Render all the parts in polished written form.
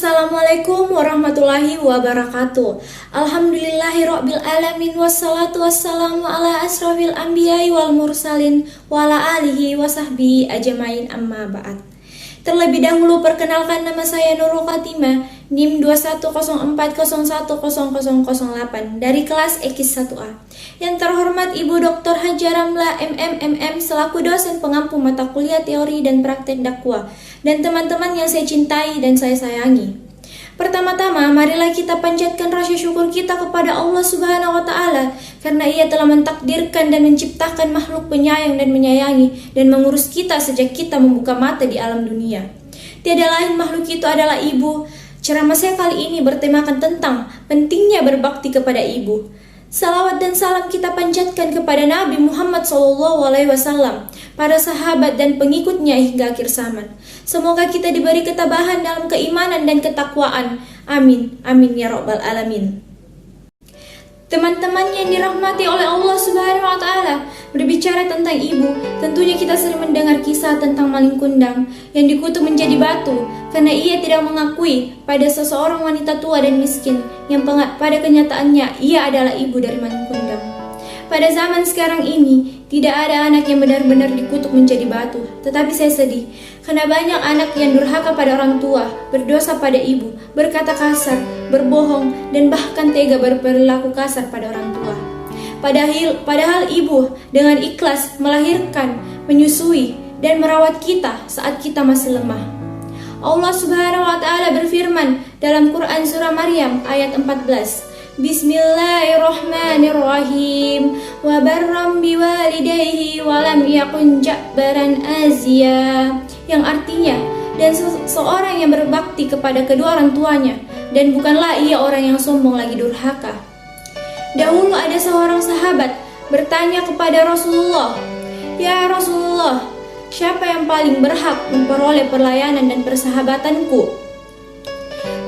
Assalamualaikum warahmatullahi wabarakatuh. Alhamdulillahirabbil alamin wassalatu wassalamu ala asrofil anbiya'i wal mursalin wa ala alihi wa sahbihi ajmain amma ba'd. Terlebih dahulu perkenalkan, nama saya Nurul Khatimah, NIM 21040100008 dari kelas Ekis 1A. Yang terhormat Ibu Dr. Haja Ramla MM selaku dosen pengampu mata kuliah teori dan praktek dakwah, dan teman-teman yang saya cintai dan saya sayangi. Pertama-tama, marilah kita panjatkan rasa syukur kita kepada Allah Subhanahu wa Ta'ala, karena Ia telah mentakdirkan dan menciptakan makhluk penyayang dan menyayangi dan mengurus kita sejak kita membuka mata di alam dunia. Tiada lain makhluk itu adalah ibu. Ceramah saya kali ini bertemakan tentang pentingnya berbakti kepada ibu. Salawat dan salam kita panjatkan kepada Nabi Muhammad SAW, para sahabat dan pengikutnya hingga akhir zaman. Semoga kita diberi ketabahan dalam keimanan dan ketakwaan. Amin, amin ya rabbal alamin. Teman-teman yang dirahmati oleh Allah Subhanahu wa Ta'ala, berbicara tentang ibu, tentunya kita sering mendengar kisah tentang maling kundang yang dikutuk menjadi batu karena ia tidak mengakui pada seseorang wanita tua dan miskin yang pada kenyataannya ia adalah ibu dari maling kundang. Pada zaman sekarang ini, tidak ada anak yang benar-benar dikutuk menjadi batu. Tetapi saya sedih, karena banyak anak yang durhaka pada orang tua, berdosa pada ibu, berkata kasar, berbohong, dan bahkan tega berperilaku kasar pada orang tua. Padahal ibu dengan ikhlas melahirkan, menyusui, dan merawat kita saat kita masih lemah. Allah Subhanahu wa Ta'ala berfirman dalam Quran surah Maryam ayat 14. Bismillahirrahmanirrahim. Wa barram biwalidayhi wa lam yakun jabbaran azia. Yang artinya, dan seorang yang berbakti kepada kedua orang tuanya, dan bukanlah ia orang yang sombong lagi durhaka. Dahulu ada seorang sahabat bertanya kepada Rasulullah, "Ya Rasulullah, siapa yang paling berhak memperoleh pelayanan dan persahabatanku?"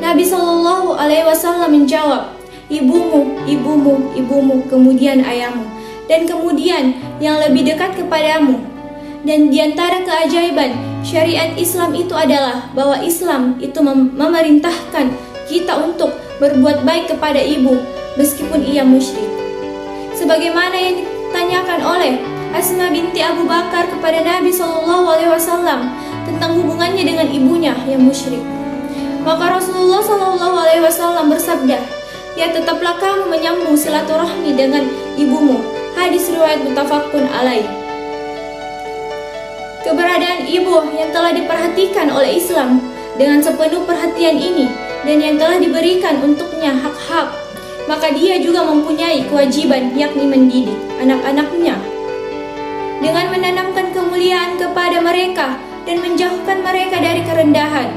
Nabi SAW menjawab, "Ibumu, ibumu, ibumu, kemudian ayahmu, dan kemudian yang lebih dekat kepadamu." Dan diantara keajaiban syariat Islam itu adalah bahwa Islam itu memerintahkan kita untuk berbuat baik kepada ibu meskipun ia musyrik. Sebagaimana yang ditanyakan oleh Asma binti Abu Bakar kepada Nabi SAW tentang hubungannya dengan ibunya yang musyrik. Maka Rasulullah SAW bersabda, "Ya, tetaplah kamu menyambung silaturahmi dengan ibumu." Hadis riwayat muttafaqun alaih. Keberadaan ibu yang telah diperhatikan oleh Islam dengan sepenuh perhatian ini dan yang telah diberikan untuknya hak-hak, maka dia juga mempunyai kewajiban, yakni mendidik anak-anaknya dengan menanamkan kemuliaan kepada mereka dan menjauhkan mereka dari kerendahan.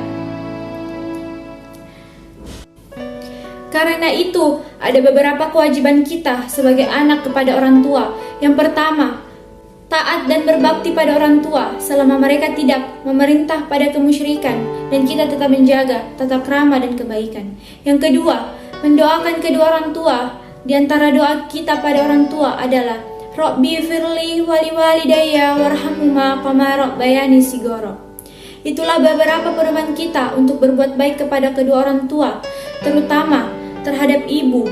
Karena itu, ada beberapa kewajiban kita sebagai anak kepada orang tua. Yang pertama, taat dan berbakti pada orang tua selama mereka tidak memerintah pada kemusyrikan, dan kita tetap menjaga tata krama dan kebaikan. Yang kedua, mendoakan kedua orang tua. Di antara doa kita pada orang tua adalah Rabbi firli wali walidayya warhamhuma kama rabbayani sigoro. Itulah beberapa pedoman kita untuk berbuat baik kepada kedua orang tua, terutama terhadap ibu.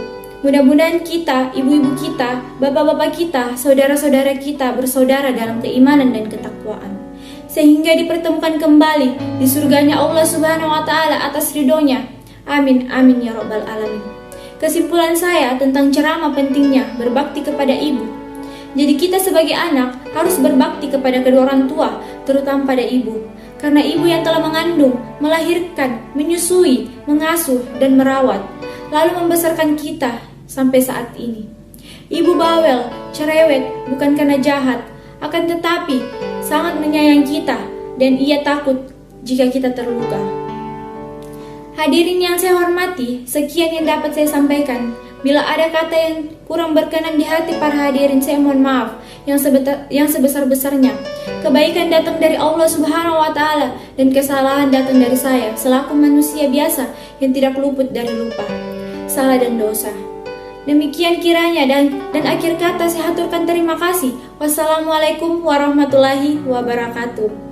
Mudah-mudahan kita, ibu-ibu kita, bapak-bapak kita, saudara-saudara kita bersaudara dalam keimanan dan ketakwaan, sehingga dipertemukan kembali di surganya Allah Subhanahu wa Ta'ala atas ridhonya. Amin, amin ya rabbal alamin. Kesimpulan saya tentang ceramah pentingnya berbakti kepada ibu. Jadi kita sebagai anak harus berbakti kepada kedua orang tua, terutama pada ibu, karena ibu yang telah mengandung, melahirkan, menyusui, mengasuh, dan merawat, lalu membesarkan kita sampai saat ini. Ibu bawel, cerewet, bukan karena jahat, akan tetapi sangat menyayangi kita, dan ia takut jika kita terluka. Hadirin yang saya hormati, sekian yang dapat saya sampaikan. Bila ada kata yang kurang berkenan di hati para hadirin, saya mohon maaf yang sebesar-besarnya. Kebaikan datang dari Allah Subhanahu wa Ta'ala, dan kesalahan datang dari saya selaku manusia biasa yang tidak luput dari lupa, salah dan dosa. Demikian kiranya, dan akhir kata saya haturkan terima kasih. Wassalamualaikum warahmatullahi wabarakatuh.